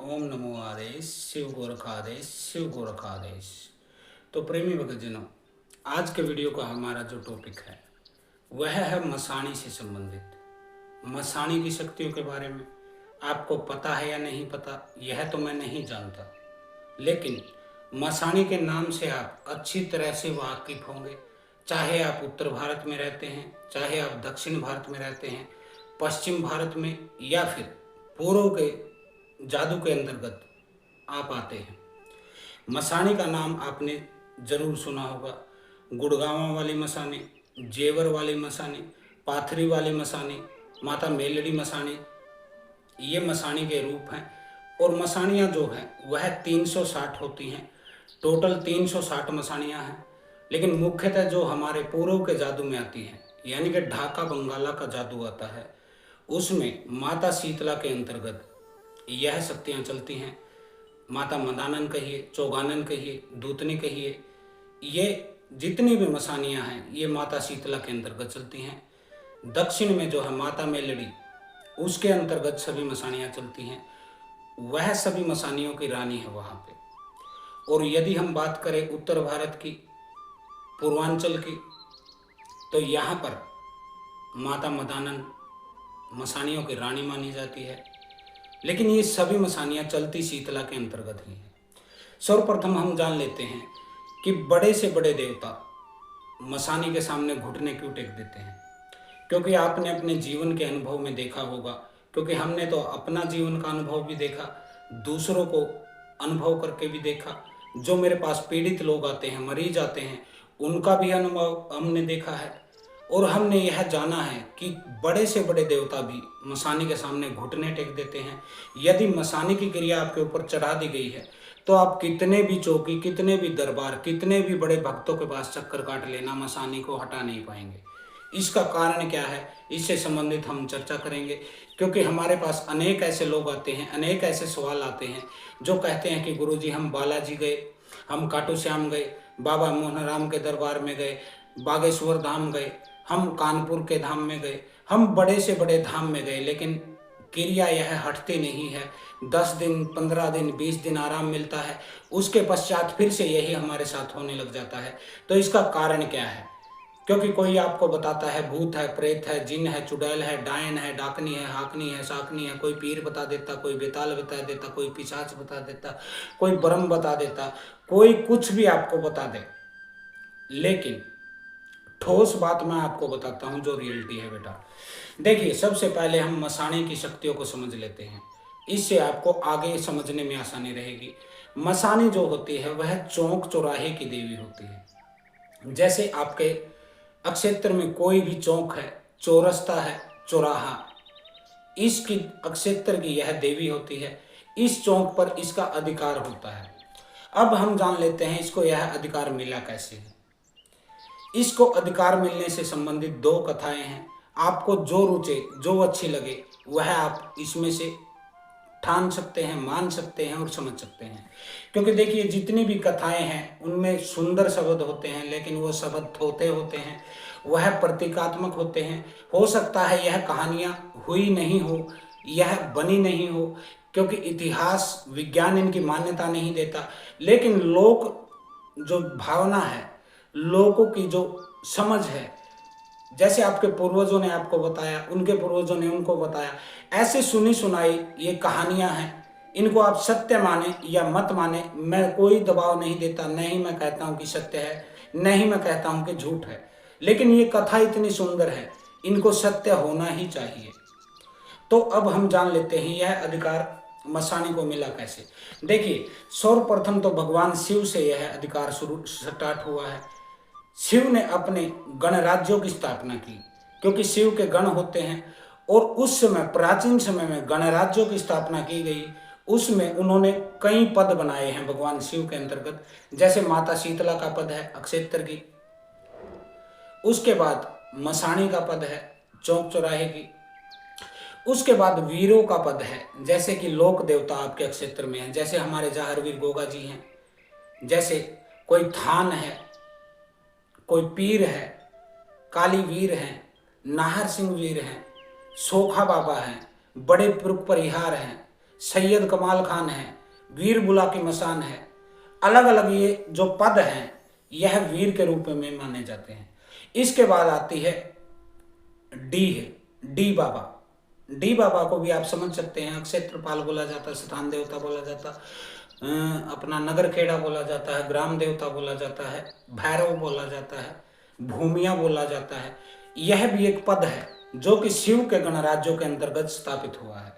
ओम नमो आदेश शिव गोरखादेश शिव गोरखादेश। तो प्रेमी भक्तजनों, आज के वीडियो का हमारा जो टॉपिक है वह है मसाणी से संबंधित। मसाणी की शक्तियों के बारे में आपको पता है या नहीं पता, यह तो मैं नहीं जानता, लेकिन मसाणी के नाम से आप अच्छी तरह से वाकिफ होंगे। चाहे आप उत्तर भारत में रहते हैं, चाहे आप दक्षिण भारत में रहते हैं, पश्चिम भारत में या फिर पूर्व के जादू के अंतर्गत आप आते हैं। मसाणी का नाम आपने जरूर सुना होगा। गुड़गांव वाली मसानी, जेवर वाली मसानी, पाथरी वाली मसानी, माता मेलड़ी मसानी, ये मसाणी के रूप हैं। और मसाणियाँ जो हैं वह 360 होती हैं। टोटल 360 मसाणियाँ हैं, लेकिन मुख्यतः जो हमारे पूर्व के जादू में आती हैं, यानी कि ढाका बंगाला का जादू आता है, उसमें माता शीतला के अंतर्गत यह शक्तियाँ चलती हैं। माता मदानन कहिए, चौगानन कहिए, दूतनी कहिए, ये जितनी भी मसानियाँ हैं ये माता शीतला के अंतर्गत चलती हैं। दक्षिण में जो है माता मेलड़ी, उसके अंतर्गत सभी मसानियाँ चलती हैं। वह सभी मसानियों की रानी है वहाँ पे। और यदि हम बात करें उत्तर भारत की, पूर्वांचल की, तो यहाँ पर माता मदानन मसानियों की रानी मानी जाती है। लेकिन ये सभी मसानियाँ चलती शीतला के अंतर्गत ही हैं। सर्वप्रथम हम जान लेते हैं कि बड़े से बड़े देवता मसानी के सामने घुटने क्यों टेक देते हैं। क्योंकि आपने अपने जीवन के अनुभव में देखा होगा, क्योंकि हमने तो अपना जीवन का अनुभव भी देखा, दूसरों को अनुभव करके भी देखा। जो मेरे पास पीड़ित लोग आते हैं, मरीज आते हैं, उनका भी अनुभव हमने देखा है। और हमने यह जाना है कि बड़े से बड़े देवता भी मसानी के सामने घुटने टेक देते हैं। यदि मसानी की क्रिया आपके ऊपर चढ़ा दी गई है तो आप कितने भी चौकी, कितने भी दरबार, कितने भी बड़े भक्तों के पास चक्कर काट लेना, मसानी को हटा नहीं पाएंगे। इसका कारण क्या है, इससे संबंधित हम चर्चा करेंगे। क्योंकि हमारे पास अनेक ऐसे लोग आते हैं, अनेक ऐसे सवाल आते हैं जो कहते हैं कि गुरुजी हम बालाजी गए, हम खाटू श्याम गए, बाबा मोहन राम के दरबार में गए, बागेश्वर धाम गए, हम कानपुर के धाम में गए, हम बड़े से बड़े धाम में गए, लेकिन क्रिया यह हटती नहीं है। 10 दिन, 15 दिन, 20 दिन आराम मिलता है, उसके पश्चात फिर से यही हमारे साथ होने लग जाता है। तो इसका कारण क्या है? क्योंकि कोई आपको बताता है भूत है, प्रेत है, जिन है, चुड़ैल है, डायन है, डाकनी है, हाकनी है, साकनी है, कोई पीर बता देता, कोई बेताल बता देता, कोई पिशाच बता देता, कोई ब्रह्म बता देता, कोई कुछ भी आपको बता दे। लेकिन ठोस बात मैं आपको बताता हूं जो रियलिटी है बेटा। देखिए, सबसे पहले हम मसाणे की शक्तियों को समझ लेते हैं, इससे आपको आगे समझने में आसानी रहेगी। मसाणी जो होती है वह चौक चौराहे की देवी होती है। जैसे आपके अक्षेत्र में कोई भी चौक है, चौरस्ता है, चौराहा, इसकी अक्षेत्र की यह देवी होती है। इस चौक पर इसका अधिकार होता है। अब हम जान लेते हैं इसको यह अधिकार मिला कैसे है। इसको अधिकार मिलने से संबंधित 2 कथाएं हैं। आपको जो रुचे, जो अच्छी लगे, वह आप इसमें से ठान सकते हैं, मान सकते हैं और समझ सकते हैं। क्योंकि देखिए, जितनी भी कथाएं हैं उनमें सुंदर शब्द होते हैं, लेकिन वो शब्द थोथे होते हैं, वह प्रतीकात्मक होते हैं। हो सकता है यह कहानियाँ हुई नहीं हो, यह बनी नहीं हो, क्योंकि इतिहास, विज्ञान इनकी मान्यता नहीं देता। लेकिन लोक जो भावना है, लोगों की जो समझ है, जैसे आपके पूर्वजों ने आपको बताया, उनके पूर्वजों ने उनको बताया, ऐसे सुनी सुनाई ये कहानियां हैं। इनको आप सत्य माने या मत माने, मैं कोई दबाव नहीं देता, न ही मैं कहता हूं कि सत्य है, न ही मैं कहता हूं कि झूठ है। लेकिन ये कथा इतनी सुंदर है, इनको सत्य होना ही चाहिए। तो अब हम जान लेते हैं यह अधिकार मसानी को मिला कैसे। देखिए, सर्वप्रथम तो भगवान शिव से यह अधिकार शुरू स्टार्ट हुआ है। शिव ने अपने गणराज्यों की स्थापना की, क्योंकि शिव के गण होते हैं। और उस समय, प्राचीन समय में गणराज्यों की स्थापना की गई। उसमें उन्होंने कई पद बनाए हैं भगवान शिव के अंतर्गत। जैसे माता शीतला का पद है अक्षेत्र की, उसके बाद मसाणी का पद है चौक चौराहे की, उसके बाद वीरों का पद है, जैसे कि लोक देवता आपके क्षेत्र में है, जैसे हमारे जाहरवीर गोगा जी हैं, जैसे कोई थान है, कोई पीर है, काली वीर हैं, नाहर सिंह वीर हैं, सोखा बाबा हैं, बड़े पुरख परिहार हैं, सैयद कमाल खान है, वीर बुला की मसान है। अलग अलग ये जो पद हैं यह वीर के रूप में माने जाते हैं। इसके बाद आती है डी है डी बाबा। डी बाबा को भी आप समझ सकते हैं, क्षेत्रपाल बोला जाता, स्थान देवता बोला जाता, अपना नगर खेड़ा बोला जाता है, ग्राम देवता बोला जाता है, भैरव बोला जाता है, भूमिया बोला जाता है। यह भी एक पद है जो कि शिव के गणराज्यों के अंतर्गत स्थापित हुआ है।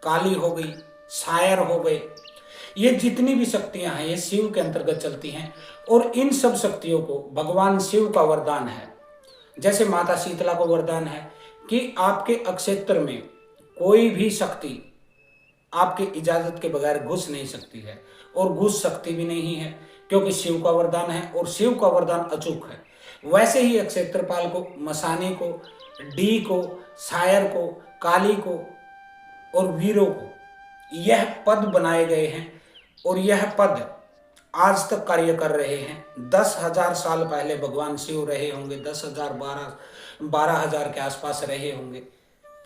काली हो गई, शायर हो गए, ये जितनी भी शक्तियां हैं ये शिव के अंतर्गत चलती हैं और इन सब शक्तियों को भगवान शिव का वरदान है। जैसे माता शीतला को वरदान है कि आपके अक्षेत्र में कोई भी शक्ति आपके इजाजत के बगैर घुस नहीं सकती है और घुस सकती भी नहीं है, क्योंकि शिव का वरदान है और शिव का वरदान अचूक है। वैसे ही क्षेत्रपाल को, मसाने को, डी को, शायर को, काली को और वीरों को यह पद बनाए गए हैं और यह पद आज तक कार्य कर रहे हैं। 10,000 साल पहले भगवान शिव रहे होंगे, 10,000 12,000 के आसपास रहे होंगे,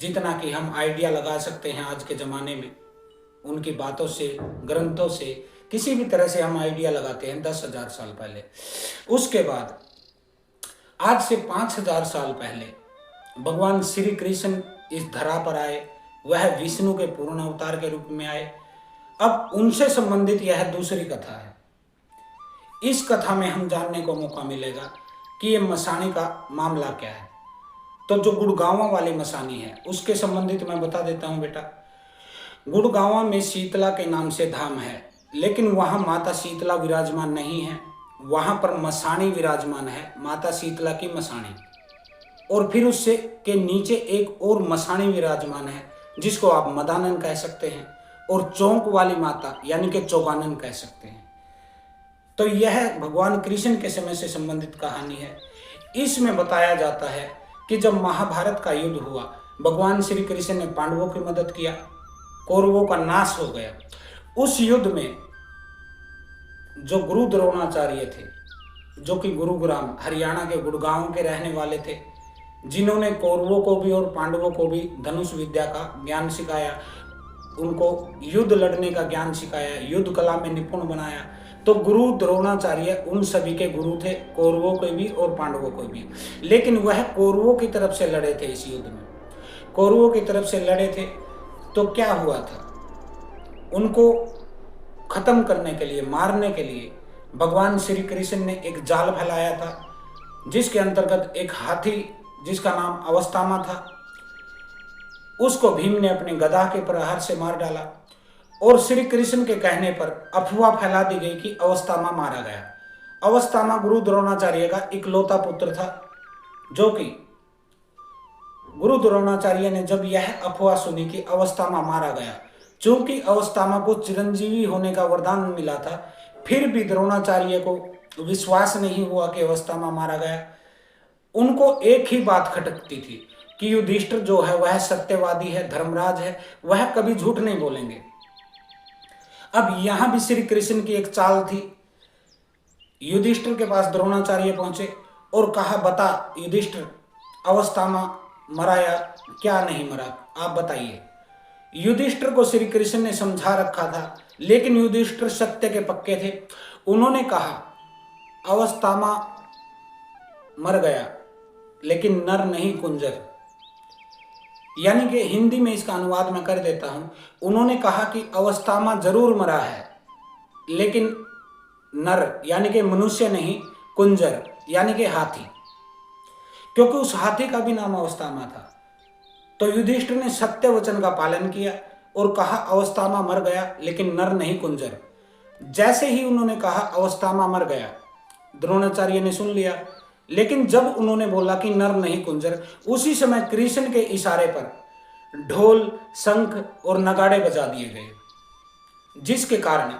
जितना कि हम आइडिया लगा सकते हैं आज के ज़माने में। उनकी बातों से, ग्रंथों से, किसी भी तरह से हम आइडिया लगाते हैं 10,000 साल पहले। उसके बाद आज से 5,000 साल पहले भगवान श्री कृष्ण इस धरा पर आए। वह विष्णु के पूर्ण अवतार के रूप में आए। अब उनसे संबंधित यह दूसरी कथा है। इस कथा में हम जानने को मौका मिलेगा कि ये मसानी का मामला क्या है। तो जो गुड़गांवा वाली मसानी है उसके संबंधित मैं बता देता हूँ बेटा। गुड़गांवा में शीतला के नाम से धाम है, लेकिन वहाँ माता शीतला विराजमान नहीं है, वहाँ पर मसानी विराजमान है, माता शीतला की मसानी। और फिर उससे के नीचे एक और मसानी विराजमान है जिसको आप मदानन कह सकते हैं, और चौंक वाली माता यानी कि चौगानन कह सकते हैं। तो यह भगवान कृष्ण के समय से संबंधित कहानी है। इसमें बताया जाता है कि जब महाभारत का युद्ध हुआ, भगवान श्री कृष्ण ने पांडवों की मदद किया, कौरवों का नाश हो गया। उस युद्ध में जो गुरु द्रोणाचार्य थे, जो कि गुरुग्राम हरियाणा के गुड़गांव के रहने वाले थे, जिन्होंने कौरवों को भी और पांडवों को भी धनुष विद्या का ज्ञान सिखाया, उनको युद्ध लड़ने का ज्ञान सिखाया, युद्ध कला में निपुण बनाया। तो गुरु द्रोणाचार्य उन सभी के गुरु थे, कौरवों के भी और पांडवों को भी। लेकिन वह कौरवों की तरफ से लड़े थे। इस युद्ध में कौरवों की तरफ से लड़े थे। तो क्या हुआ था, उनको खत्म करने के लिए, मारने के लिए भगवान श्री कृष्ण ने एक जाल फैलाया था, जिसके अंतर्गत एक हाथी जिसका नाम अवस्थामा था, उसको भीम ने अपने गदा के प्रहार से मार डाला। और श्री कृष्ण के कहने पर अफवाह फैला दी गई कि अवस्थामा मारा गया। अवस्थामा गुरु द्रोणाचार्य का इकलौता पुत्र था, जो कि गुरु द्रोणाचार्य ने जब यह अफवाह सुनी कि अवस्थामा मारा गया, चूंकि अवस्थामा को चिरंजीवी होने का वरदान मिला था, फिर भी द्रोणाचार्य को विश्वास नहीं हुआ कि अवस्थामा मारा गया। उनको एक ही बात खटकती थी कि युधिष्ठिर जो है वह सत्यवादी है, धर्मराज है, वह कभी झूठ नहीं बोलेंगे। अब यहां भी श्री कृष्ण की एक चाल थी। युधिष्ठिर के पास द्रोणाचार्य पहुंचे और कहा, बता युधिष्ठिर, अवस्थामा मरा या क्या नहीं मरा, आप बताइए। युधिष्ठिर को श्री कृष्ण ने समझा रखा था, लेकिन युधिष्ठिर सत्य के पक्के थे। उन्होंने कहा अवस्थामा मर गया, लेकिन नर नहीं कुंजर। यानी कि हिंदी में इसका अनुवाद मैं कर देता हूं। उन्होंने कहा कि अवस्थामा जरूर मरा है, लेकिन नर यानी कि मनुष्य नहीं, कुंजर यानी कि हाथी, क्योंकि उस हाथी का भी नाम अवस्थामा था। तो युधिष्ठिर ने सत्य वचन का पालन किया और कहा अवस्थामा मर गया, लेकिन नर नहीं कुंजर। जैसे ही उन्होंने कहा अवस्थामा मर गया, द्रोणाचार्य ने सुन लिया। लेकिन जब उन्होंने बोला कि नर नहीं कुंजर, उसी समय कृष्ण के इशारे पर ढोल, शंख और नगाड़े बजा दिए गए, जिसके कारण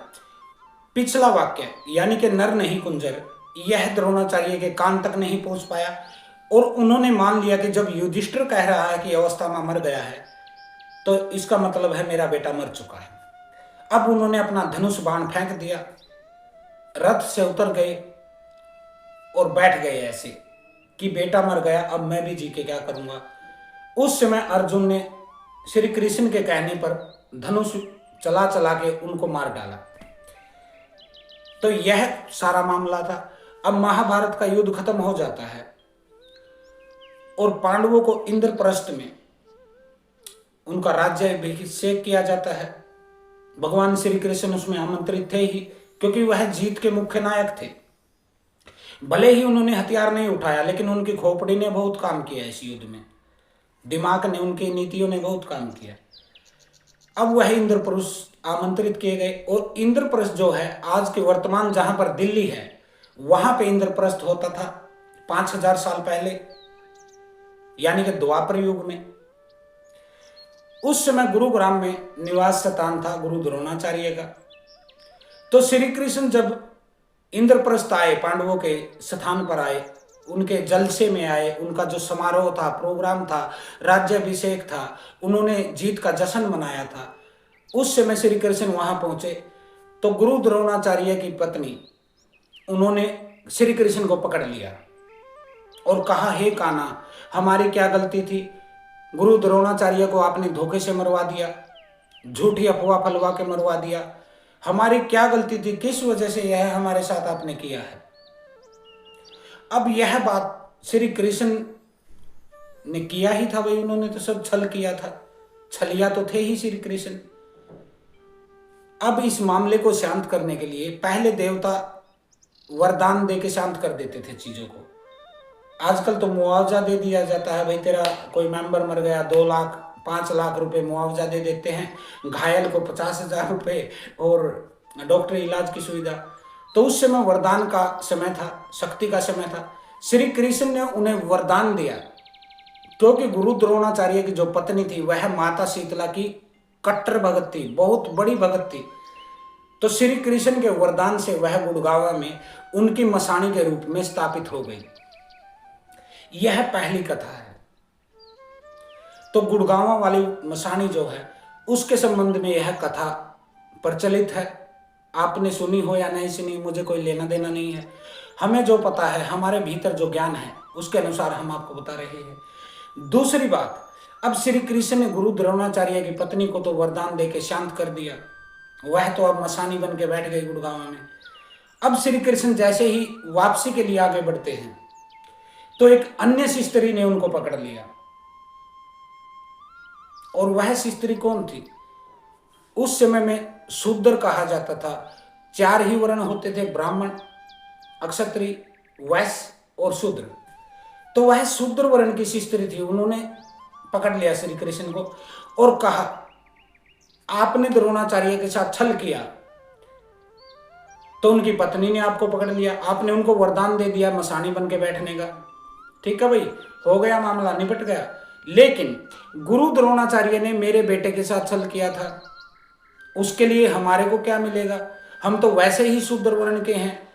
पिछला वाक्य यानी कि नर नहीं कुंजर यह द्रोणाचार्य के कान तक नहीं पहुंच पाया। और उन्होंने मान लिया कि जब युधिष्ठिर कह रहा है कि अवस्थामा मर गया है, तो इसका मतलब है मेरा बेटा मर चुका है। अब उन्होंने अपना धनुष बाण फेंक दिया, रथ से उतर गए और बैठ गए ऐसे कि बेटा मर गया, अब मैं भी जी के क्या करूंगा। उस समय अर्जुन ने श्री कृष्ण के कहने पर धनुष चला चला के उनको मार डाला। तो यह सारा मामला था। अब महाभारत का युद्ध खत्म हो जाता है और पांडवों को इंद्रप्रस्थ में उनका राज्य अभिषेक किया जाता है। भगवान श्री कृष्ण उसमें आमंत्रित थे ही, क्योंकि वह जीत के मुख्य नायक थे। भले ही उन्होंने हथियार नहीं उठाया, लेकिन उनकी खोपड़ी ने बहुत काम किया इस युद्ध में, दिमाग ने, उनकी नीतियों ने बहुत काम किया। अब वह इंद्रप्रस्थ आमंत्रित किए गए और इंद्रप्रस्थ जो है आज के वर्तमान जहां पर दिल्ली है, वहां पे इंद्रप्रस्थ होता था 5000 साल पहले, यानी कि द्वापर युग में। उस समय गुरुग्राम में निवास स्थान था गुरु द्रोणाचार्य का। तो श्री कृष्ण जब इंद्रप्रस्थ आए, पांडवों के स्थान पर आए, उनके जलसे में आए, उनका जो समारोह था, प्रोग्राम था, राज्याभिषेक था, उन्होंने जीत का जश्न मनाया था, उस समय श्री कृष्ण वहां पहुंचे तो गुरु द्रोणाचार्य की पत्नी, उन्होंने श्री कृष्ण को पकड़ लिया और कहा, हे कान्हा, हमारी क्या गलती थी? गुरु द्रोणाचार्य को आपने धोखे से मरवा दिया, झूठी अफवाह फैलवा के मरवा दिया। हमारी क्या गलती थी? किस वजह से यह हमारे साथ आपने किया है? अब यह बात श्री कृष्ण ने किया ही था भाई, उन्होंने तो सब छल किया था, छलिया तो थे ही श्री कृष्ण। अब इस मामले को शांत करने के लिए पहले देवता वरदान दे के शांत कर देते थे चीजों को। आजकल तो मुआवजा दे दिया जाता है, भाई तेरा कोई मेंबर मर गया 2 लाख 5 लाख रुपए मुआवजा दे देते हैं, घायल को 50,000 रुपए और डॉक्टरी इलाज की सुविधा। तो उस समय वरदान का समय था, शक्ति का समय था। श्री कृष्ण ने उन्हें वरदान दिया, क्योंकि गुरु द्रोणाचार्य की जो पत्नी थी वह माता शीतला की कट्टर भगत थी, बहुत बड़ी भगत थी। तो श्री कृष्ण के वरदान से वह गुड़गांव में उनकी मसाणी के रूप में स्थापित हो गई। यह पहली कथा है। तो गुड़गांव वाली मसाणी जो है उसके संबंध में यह कथा प्रचलित है। आपने सुनी हो या नहीं सुनी, मुझे कोई लेना देना नहीं है। हमें जो पता है, हमारे भीतर जो ज्ञान है, उसके अनुसार हम आपको बता रहे हैं। दूसरी बात, अब श्री कृष्ण ने गुरु द्रोणाचार्य की पत्नी को तो वरदान देके शांत कर दिया, वह तो अब मसानी बन के बैठ गई गुड़गांव में। अब श्री कृष्ण जैसे ही वापसी के लिए आगे बढ़ते हैं तो एक अन्य स्त्री ने उनको पकड़ लिया। और वह स्त्री कौन थी? उस समय में शूद्र कहा जाता था। 4 ही वर्ण होते थे, ब्राह्मण, क्षत्रिय, वैश्य और शूद्र। तो वह शूद्र वर्ण की स्त्री थी। उन्होंने पकड़ लिया श्री कृष्ण को और कहा, आपने द्रोणाचार्य के साथ छल किया, तो उनकी पत्नी ने आपको पकड़ लिया, आपने उनको वरदान दे दिया मसानी बन के बैठने का। ठीक है भाई, हो गया मामला, निपट गया। लेकिन गुरु द्रोणाचार्य ने मेरे बेटे के साथ छल किया था, उसके लिए हमारे को क्या मिलेगा? हम तो वैसे ही शूद्र वर्ण के हैं,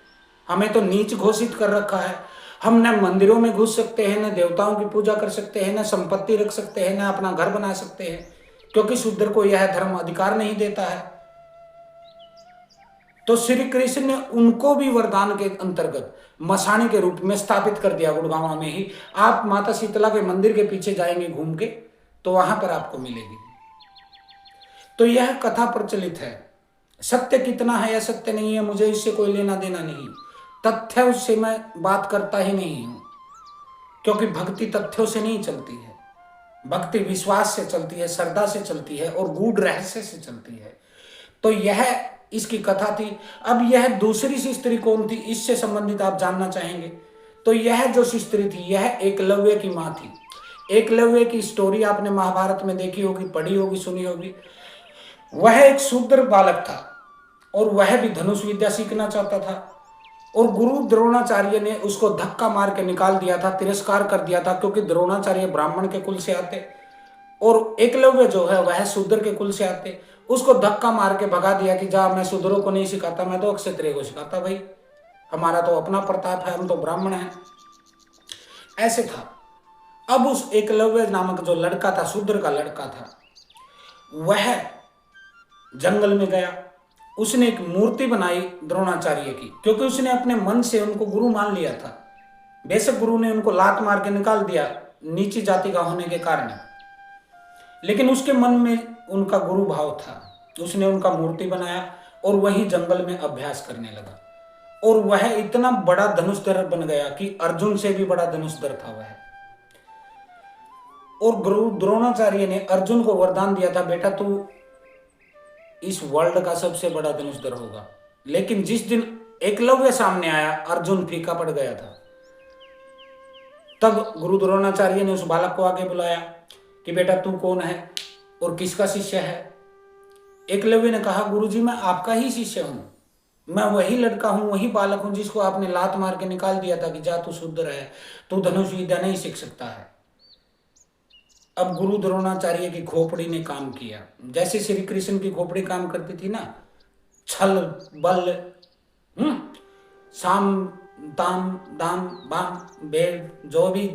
हमें तो नीच घोषित कर रखा है। हम न मंदिरों में घुस सकते हैं, न देवताओं की पूजा कर सकते हैं, न संपत्ति रख सकते हैं, न अपना घर बना सकते हैं, क्योंकि शूद्र को यह धर्म अधिकार नहीं देता है। तो श्री कृष्ण ने उनको भी वरदान के अंतर्गत मसाणी के रूप में स्थापित कर दिया गुड़गांव में ही। आप माता शीतला के मंदिर के पीछे जाएंगे घूम के, तो वहां पर आपको मिलेगी। तो यह कथा प्रचलित है। सत्य कितना है या सत्य नहीं है, मुझे इससे कोई लेना देना नहीं। तथ्य उससे मैं बात करता ही नहीं हूं, क्योंकि भक्ति तथ्यों से नहीं चलती है, भक्ति विश्वास से चलती है, श्रद्धा से चलती है और गूढ़ रहस्य से चलती है। तो यह इसकी कथा थी। अब यह दूसरी स्त्री कौन थी, इससे संबंधित आप जानना चाहेंगे। तो यह जो स्त्री थी, यह एकलव्य की मां थी। एकलव्य की स्टोरी आपने महाभारत में देखी होगी, पढ़ी होगी, सुनी होगी। वह एक शूद्र बालक था और वह भी धनुष विद्या सीखना चाहता था, और गुरु द्रोणाचार्य ने उसको धक्का मार के निकाल दिया था, तिरस्कार कर दिया था, क्योंकि द्रोणाचार्य ब्राह्मण के कुल से आते और एकलव्य जो है वह शूद्र के कुल से आते। उसको धक्का मार के भगा दिया कि जा, मैं शूद्रों को नहीं सिखाता, मैं तो क्षत्रिय को सिखाता, भाई हमारा तो अपना प्रताप है, हम तो ब्राह्मण हैं। ऐसे था। अब उस एकलव्य नामक जो लड़का था, शूद्र का लड़का था, वह जंगल में गया। उसने एक मूर्ति बनाई द्रोणाचार्य की, क्योंकि उसने अपने मन से उनको गुरु मान लिया था। बेशक गुरु ने उनको लात मार के निकाल दिया नीची जाति का होने के कारण, लेकिन उसके मन में उनका गुरु भाव था। उसने उनका मूर्ति बनाया और वहीं जंगल में अभ्यास करने लगा। और वह इतना बड़ा धनुषधर बन गया कि अर्जुन से भी बड़ा धनुषधर था वह। और गुरु द्रोणाचार्य ने अर्जुन को वरदान दिया था, बेटा तू इस वर्ल्ड का सबसे बड़ा धनुषधर होगा। लेकिन जिस दिन एकलव्य सामने आया, अर्जुन फीका पड़ गया था। तब गुरु द्रोणाचार्य ने उस बालक को आगे बुलाया कि बेटा तू कौन है और किसका शिष्य है। एकलव्य ने कहा, गुरुजी मैं आपका ही शिष्य हूं, मैं वही लड़का हूं, वही बालक हूं जिसको आपने लात मार के निकाल दिया था कि जा तू शुद्ध रहे, तू धनुष विद्या नहीं सीख सकता है। अब गुरु द्रोणाचार्य की खोपड़ी ने काम किया, जैसे श्री कृष्ण की खोपड़ी काम करती थी ना, छल बल साम ताम दाम बाम बेद, जो भी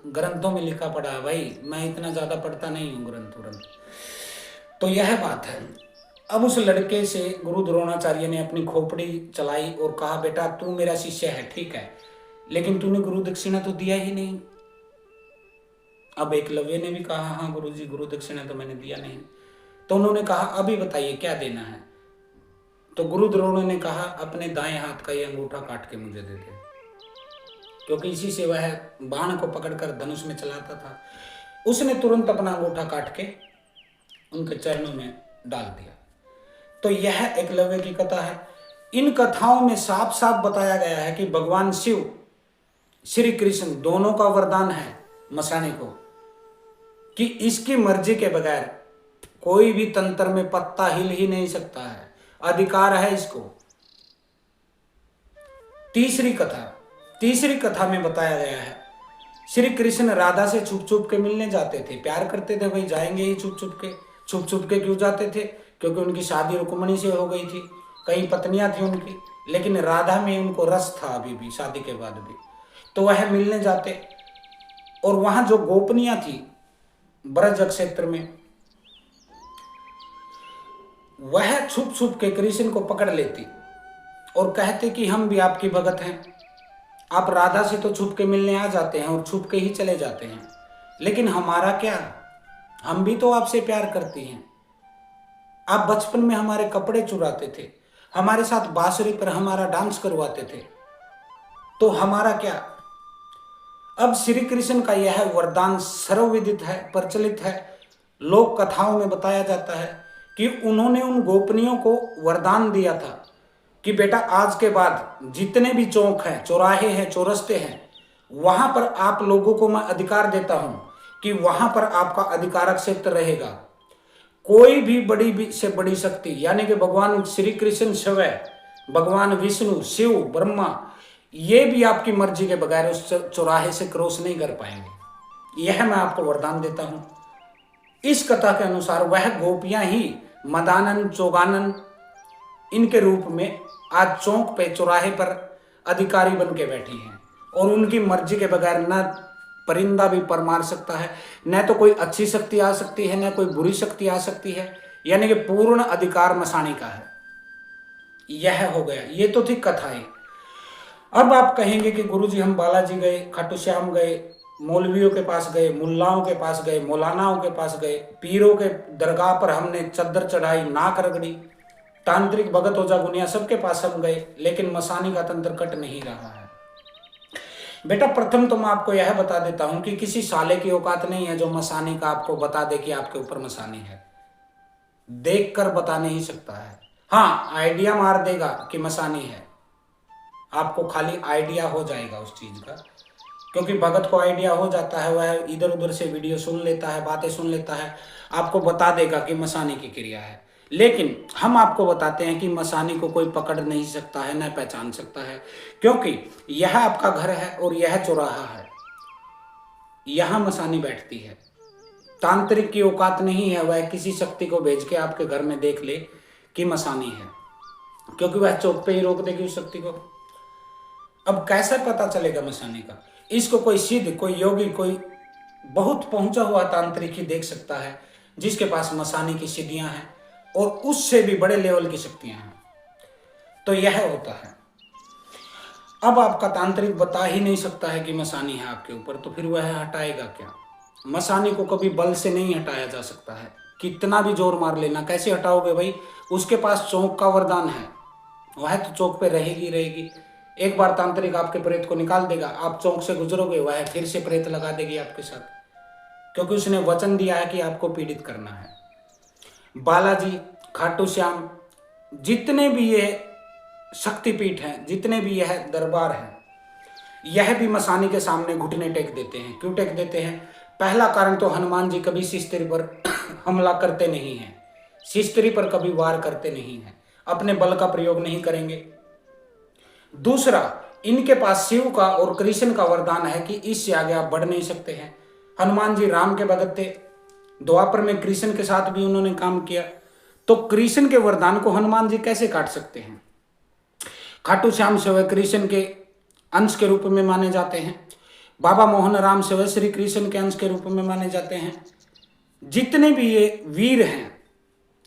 ग्रंथों में लिखा पड़ा है भाई, मैं इतना ज्यादा पढ़ता नहीं हूं ग्रंथ। तो यह बात है। अब उस लड़के से गुरु द्रोणाचार्य ने अपनी खोपड़ी चलाई और कहा, बेटा तू मेरा शिष्य है ठीक है, लेकिन तूने गुरु दक्षिणा तो दिया ही नहीं। अब एकलव्य ने भी कहा, हाँ गुरुजी गुरु दक्षिणा तो मैंने दिया नहीं। तो उन्होंने कहा, अभी बताइए क्या देना है। तो गुरु द्रोण ने कहा, अपने दाएं हाथ का ये अंगूठा काट के मुझे दे दे, क्योंकि इसी से वह बाण को पकड़कर धनुष में चलाता था। उसने तुरंत अपना अंगूठा काट के उनके चरणों में डाल दिया। तो यह एकलव्य की कथा है। इन कथाओं में साफ साफ बताया गया है कि भगवान शिव श्री कृष्ण दोनों का वरदान है मसाणी को कि इसकी मर्जी के बगैर कोई भी तंत्र में पत्ता हिल ही नहीं सकता है, अधिकार है इसको। तीसरी कथा में बताया गया है, श्री कृष्ण राधा से छुप छुप के मिलने जाते थे, प्यार करते थे भाई, जाएंगे ही छुप छुप के क्यों जाते थे, क्योंकि उनकी शादी रुक्मणी से हो गई थी, कई पत्नियां थी उनकी, लेकिन राधा में उनको रस था अभी भी शादी के बाद भी। तो वह मिलने जाते और वहां जो गोपनियां थी ब्रज क्षेत्र में, वह छुप छुप के कृष्ण को पकड़ लेती और कहते कि हम भी आपकी भगत हैं, आप राधा से तो छुप के मिलने आ जाते हैं और छुप के ही चले जाते हैं, लेकिन हमारा क्या, हम भी तो आपसे प्यार करती हैं। आप बचपन में हमारे कपड़े चुराते थे, हमारे साथ बांसुरी पर हमारा डांस करवाते थे, तो हमारा क्या। अब श्री कृष्ण का यह वरदान सर्वविदित है, प्रचलित है, लोक कथाओं में बताया जाता है कि उन्होंने उन गोपनियों को वरदान दिया था कि बेटा आज के बाद जितने भी चौक हैं, चौराहे हैं, चौरस्ते हैं, वहां पर आप लोगों को मैं अधिकार देता हूं कि वहां पर आपका अधिकारक क्षेत्र रहेगा। कोई भी बड़ी से बड़ी शक्ति यानी कि भगवान श्री कृष्ण स्वयं, भगवान विष्णु, शिव, ब्रह्मा, ये भी आपकी मर्जी के बगैर उस चौराहे से क्रॉस नहीं कर पाएंगे। यह मैं आपको वरदान देता हूं। इस कथा के अनुसार वह गोपियां ही मदानन, चौगानन इनके रूप में आज चौक पे, चौराहे पर अधिकारी बन के बैठी हैं और उनकी मर्जी के बगैर न परिंदा भी पर मार सकता है, न तो कोई अच्छी शक्ति आ सकती है, न कोई बुरी शक्ति आ सकती है, यानी कि पूर्ण अधिकार मसाणी का है। यह हो गया, ये तो थी कथाएं। अब आप कहेंगे कि गुरुजी हम बालाजी गए, खाटू श्याम गए, मौलवियों के पास गए, मुल्लाओं के पास गए, मौलानाओं के पास गए, पीरों के दरगाह पर हमने चद्दर चढ़ाई, नाक रगड़ी, तांत्रिक भगत ओझा गुनिया सबके पास हम गए, लेकिन मसाणी का तंत्र कट नहीं रहा है। बेटा प्रथम तो मैं आपको यह बता देता हूं कि किसी साले की औकात नहीं है जो मसाणी का आपको बता दे कि आपके ऊपर मसाणी है। देखकर बता नहीं सकता है, हाँ आइडिया मार देगा कि मसाणी है, आपको खाली आइडिया हो जाएगा उस चीज का, क्योंकि भगत को आइडिया हो जाता है, वह इधर उधर से वीडियो सुन लेता है, बातें सुन लेता है, आपको बता देगा कि मसाणी की क्रिया है। लेकिन हम आपको बताते हैं कि मसाणी को कोई पकड़ नहीं सकता है, न पहचान सकता है, क्योंकि यह आपका घर है और यह चौराहा है, यहां मसाणी बैठती है। तांत्रिक की औकात नहीं है वह किसी शक्ति को भेज के आपके घर में देख ले कि मसाणी है, क्योंकि वह चौक पे ही रोक देगी उस शक्ति को। अब कैसे पता चलेगा मसाणी का? इसको कोई सिद्ध, कोई योगी, कोई बहुत पहुंचा हुआ तांत्रिक ही देख सकता है, जिसके पास मसाणी की सिद्धियां हैं और उससे भी बड़े लेवल की शक्तियां हैं। तो यह होता है। अब आपका तांत्रिक बता ही नहीं सकता है कि मसाणी है आपके ऊपर, तो फिर वह हटाएगा क्या? मसाणी को कभी बल से नहीं हटाया जा सकता है, कितना भी जोर मार लेना, कैसे हटाओगे भाई? उसके पास चौक का वरदान है, वह तो चौक पे रहेगी रहेगी। एक बार तांत्रिक आपके प्रेत को निकाल देगा, आप चौक से गुजरोगे, वह फिर से प्रेत लगा देगी आपके साथ, क्योंकि उसने वचन दिया है कि आपको पीड़ित करना है। बालाजी, खाटू श्याम, जितने भी ये शक्तिपीठ हैं, जितने भी यह दरबार हैं, यह भी मसानी के सामने घुटने टेक देते हैं। क्यों टेक देते हैं? पहला कारण तो हनुमान जी कभी शिस्त्री पर हमला करते नहीं हैं, शिस्त्री पर कभी वार करते नहीं हैं, अपने बल का प्रयोग नहीं करेंगे। दूसरा, इनके पास शिव का और कृष्ण का वरदान है कि इससे आगे आप बढ़ नहीं सकते हैं। हनुमान जी राम के भगत थे, द्वापर में कृष्ण के साथ भी उन्होंने काम किया, तो कृष्ण के वरदान को हनुमान जी कैसे काट सकते हैं? खाटू श्याम से वह कृष्ण के अंश के रूप में माने जाते हैं, बाबा मोहन राम से वह श्री कृष्ण के अंश के रूप में माने जाते हैं। जितने भी ये वीर हैं,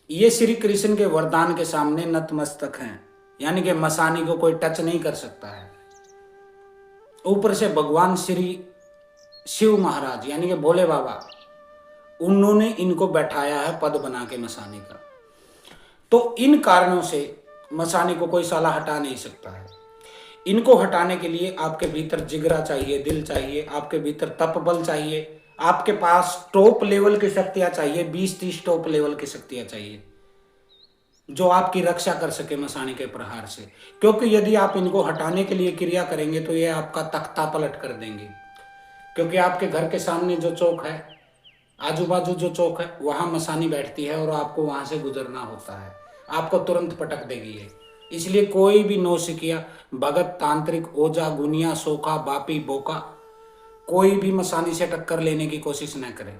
ये श्री कृष्ण के वरदान के सामने नतमस्तक हैं, यानी कि मसानी को कोई टच नहीं कर सकता है। ऊपर से भगवान श्री शिव महाराज यानी कि भोले बाबा, उन्होंने इनको बैठाया है पद बना के मसानी का। तो इन कारणों से मसानी को कोई साला हटा नहीं सकता है। इनको हटाने के लिए आपके भीतर जिगरा चाहिए, दिल चाहिए, आपके भीतर तप बल चाहिए, आपके पास टॉप लेवल की शक्तियां चाहिए, 20-30 टॉप लेवल की शक्तियां चाहिए, जो आपकी रक्षा कर सके मसानी के प्रहार से। क्योंकि यदि आप इनको हटाने के लिए क्रिया करेंगे तो ये आपका तख्ता पलट कर देंगे, क्योंकि आपके घर के सामने जो चौक है, आजू बाजू जो चौक है, वहां मसानी बैठती है और आपको वहां से गुजरना होता है, आपको तुरंत पटक देगी ये। इसलिए कोई भी नौसिखिया, भगत, तांत्रिक, ओझा, गुनिया, सोखा, बापी, बोका, कोई भी मसानी से टक्कर लेने की कोशिश न करे।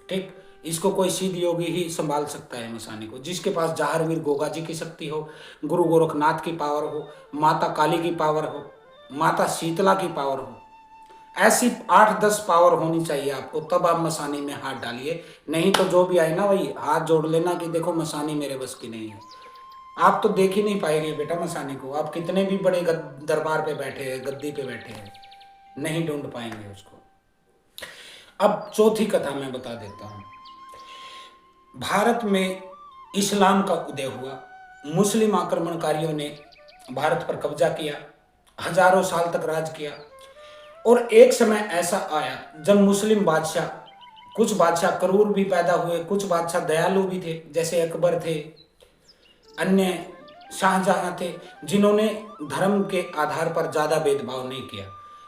ठीक, इसको कोई सिद्ध योगी ही संभाल सकता है मसानी को, जिसके पास जाहरवीर गोगा जी की शक्ति हो, गुरु गोरखनाथ की पावर हो, माता काली की पावर हो, माता शीतला की पावर हो। ऐसी 8-10 पावर होनी चाहिए आपको, तब आप मसानी में हाथ डालिए। नहीं तो जो भी आए ना वही हाथ जोड़ लेना कि देखो मसानी मेरे बस की नहीं है। आप तो देख ही नहीं पाएंगे बेटा मसानी को, आप कितने भी बड़े दरबार पे बैठे हैं, गद्दी पे बैठे हैं, नहीं ढूंढ पाएंगे उसको। अब चौथी कथा मैं बता देता हूं। भारत में इस्लाम का उदय हुआ, मुस्लिम आक्रमणकारियों ने भारत पर कब्जा किया, हजारों साल तक राज किया। और एक समय ऐसा आया जब मुस्लिम बादशाह, कुछ बादशाह क्रूर भी पैदा हुए, कुछ बादशाह दयालु भी थे, जैसे अकबर थे, अन्य शाहजहां थे, जिन्होंने धर्म के आधार पर ज्यादा भेदभाव नहीं किया।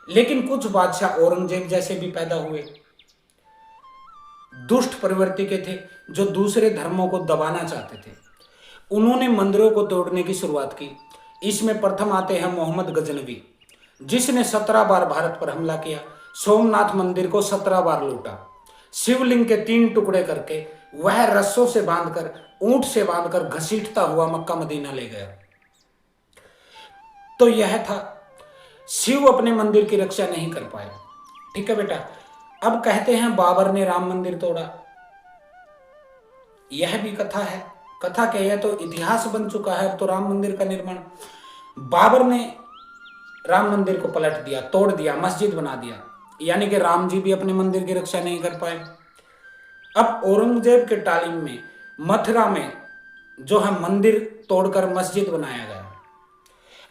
लेकिन कुछ बादशाह औरंगजेब जैसे भी पैदा हुए, दुष्ट प्रवृत्ति के थे, जो दूसरे धर्मों को दबाना चाहते थे। उन्होंने मंदिरों को तोड़ने की शुरुआत की। इसमें प्रथम आते हैं मोहम्मद गजनवी, जिसने 17 बार भारत पर हमला किया, सोमनाथ मंदिर को 17 बार लूटा, शिवलिंग के 3 टुकड़े करके वह रस्सों से बांधकर, ऊंट से बांधकर घसीटता हुआ मक्का मदीना ले गया। तो यह था, शिव अपने मंदिर की रक्षा नहीं कर पाए। ठीक है बेटा। अब कहते हैं बाबर ने राम मंदिर तोड़ा, यह भी कथा है। कथा क्या है, तो इतिहास बन चुका है। अब तो राम मंदिर का निर्माण, बाबर ने राम मंदिर को पलट दिया, तोड़ दिया, मस्जिद बना दिया, यानी कि राम जी भी अपने मंदिर की रक्षा नहीं कर पाए। अब औरंगजेब के तालीम में मथुरा में जो है मंदिर तोड़कर मस्जिद बनाया गया।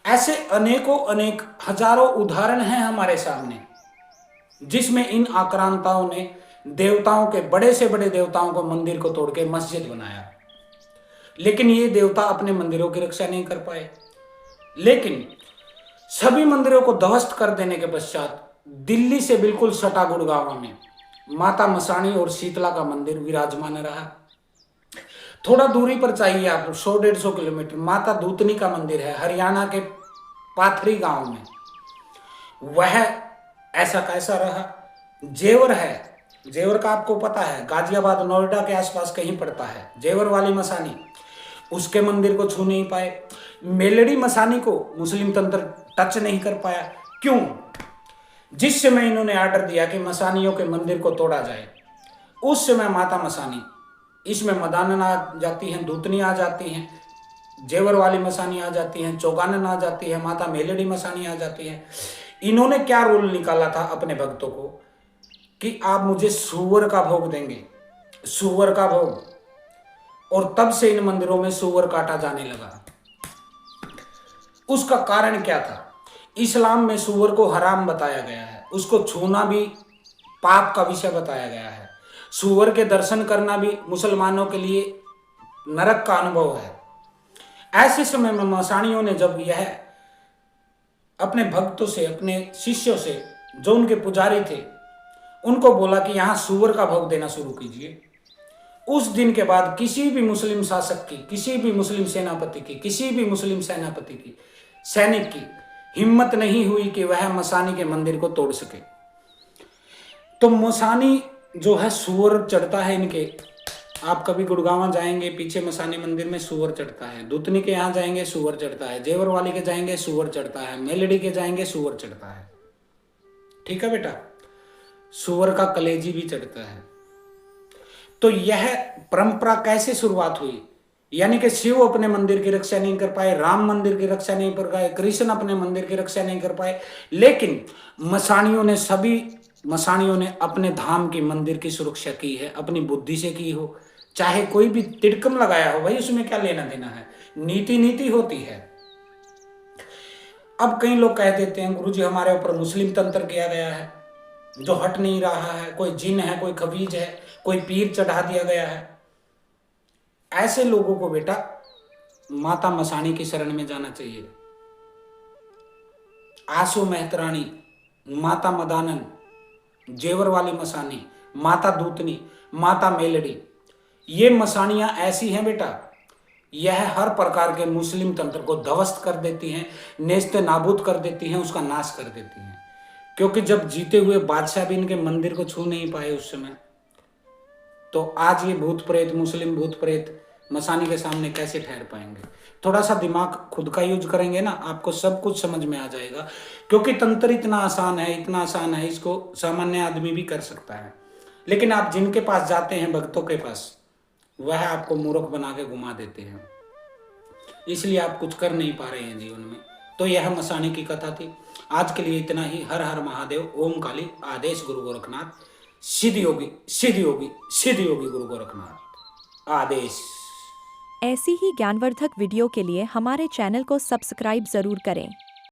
ऐसे अनेकों अनेक हजारों उदाहरण हैं हमारे सामने, जिसमें इन आक्रांताओं ने देवताओं के, बड़े से बड़े देवताओं को मंदिर को तोड़ के मस्जिद बनाया। लेकिन ये देवता अपने मंदिरों की रक्षा नहीं कर पाए। लेकिन सभी मंदिरों को ध्वस्त कर देने के पश्चात दिल्ली से बिल्कुल सटा गुड़गांव में माता मसाणी और शीतला का मंदिर विराजमान रहा। थोड़ा दूरी पर चाहिए आप 100-150 किलोमीटर, माता दूतनी का मंदिर है हरियाणा के पाथरी गांव में, वह ऐसा कैसा रहा। जेवर है, जेवर का आपको पता है, गाजियाबाद नोएडा के आसपास कहीं पड़ता है, जेवर वाली मसानी, उसके मंदिर को छू नहीं पाए। मेलड़ी मसानी को मुस्लिम तंत्र टच नहीं कर पाया। क्यों? जिस समय इन्होंने ऑर्डर दिया कि मसानियों के मंदिर को तोड़ा जाए, उस समय माता मसानी, इसमें मदानन आ जाती हैं, दूतनी आ जाती हैं, जेवर वाली मसानी आ जाती हैं, चौगानन आ जाती है, माता मेलड़ी मसानी आ जाती है। इन्होंने क्या रूल निकाला था अपने भक्तों को कि आप मुझे सूअर का भोग देंगे, सूअर का भोग, और तब से इन मंदिरों में सूअर काटा जाने लगा। उसका कारण क्या था? इस्लाम में सूअर को हराम बताया गया है, उसको छूना भी पाप का विषय बताया गया है। सूअर के दर्शन करना भी मुसलमानों के लिए नरक का अनुभव है। ऐसे समय में मसाणियों ने जब यह अपने भक्तों से, अपने शिष्यों से, जो उनके पुजारी थे, उनको बोला कि यहां सूअर का भोग देना शुरू कीजिए, उस दिन के बाद किसी भी मुस्लिम शासक की, किसी भी मुस्लिम सेनापति की, किसी भी मुस्लिम सेनापति की, सैनिक की हिम्मत नहीं हुई कि वह मसानी के मंदिर को तोड़ सके। तो मसानी जो है सूअर चढ़ता है इनके, आप कभी गुड़गांव जाएंगे, पीछे मसानी मंदिर में सूअर चढ़ता है। दूतनी के यहाँ जाएंगे सूअर चढ़ता है, जेवर वाली के जाएंगे सूअर चढ़ता है, मेलडी के जाएंगे सूअर चढ़ता है। ठीक है बेटा, सूअर का कलेजी भी चढ़ता है। तो यह परंपरा कैसे शुरुआत हुई? यानी कि शिव अपने मंदिर की रक्षा नहीं कर पाए, राम मंदिर की रक्षा नहीं कर पाए, कृष्ण अपने मंदिर की रक्षा नहीं कर पाए, लेकिन मसाणियों ने अपने धाम की, मंदिर की सुरक्षा की है, अपनी बुद्धि से की हो। चाहे कोई भी तिड़कम लगाया हो, भाई उसमें क्या लेना देना है, नीति नीति होती है। अब कई लोग कह देते हैं गुरुजी हमारे ऊपर मुस्लिम तंत्र किया गया है जो हट नहीं रहा है, कोई जिन है, कोई खबीज है, कोई पीर चढ़ा दिया गया है। ऐसे लोगों को बेटा माता मसाणी की शरण में जाना चाहिए। आसू मेहतरानी, माता मदानन, जेवर वाली मसानी, माता दूतनी, माता मेलड़ी, ये मसानियां ऐसी हैं बेटा, यह हर प्रकार के मुस्लिम तंत्र को ध्वस्त कर देती हैं, नेस्त नाबूद कर देती हैं, उसका नाश कर देती हैं। क्योंकि जब जीते हुए बादशाह भी इनके मंदिर को छू नहीं पाए उस समय, तो आज ये भूत प्रेत, मुस्लिम भूत प्रेत मसानी के सामने कैसे ठहर पाएंगे? थोड़ा सा दिमाग खुद का यूज करेंगे ना, आपको सब कुछ समझ में आ जाएगा। क्योंकि तंत्र इतना आसान है, इतना आसान है, इसको सामान्य आदमी भी कर सकता है। लेकिन आप जिनके पास जाते हैं, भक्तों के पास, वह आपको मूर्ख बना के घुमा देते हैं, इसलिए आप कुछ कर नहीं पा रहे हैं जीवन में। तो यह मसानी की कथा थी। आज के लिए इतना ही। हर हर महादेव, ओम काली, आदेश गुरु गोरखनाथ, सिद्ध योगी सिद्ध योगी सिद्ध योगी गुरु गोरखनाथ, आदेश। ऐसी ही ज्ञानवर्धक वीडियो के लिए हमारे चैनल को सब्सक्राइब जरूर करें।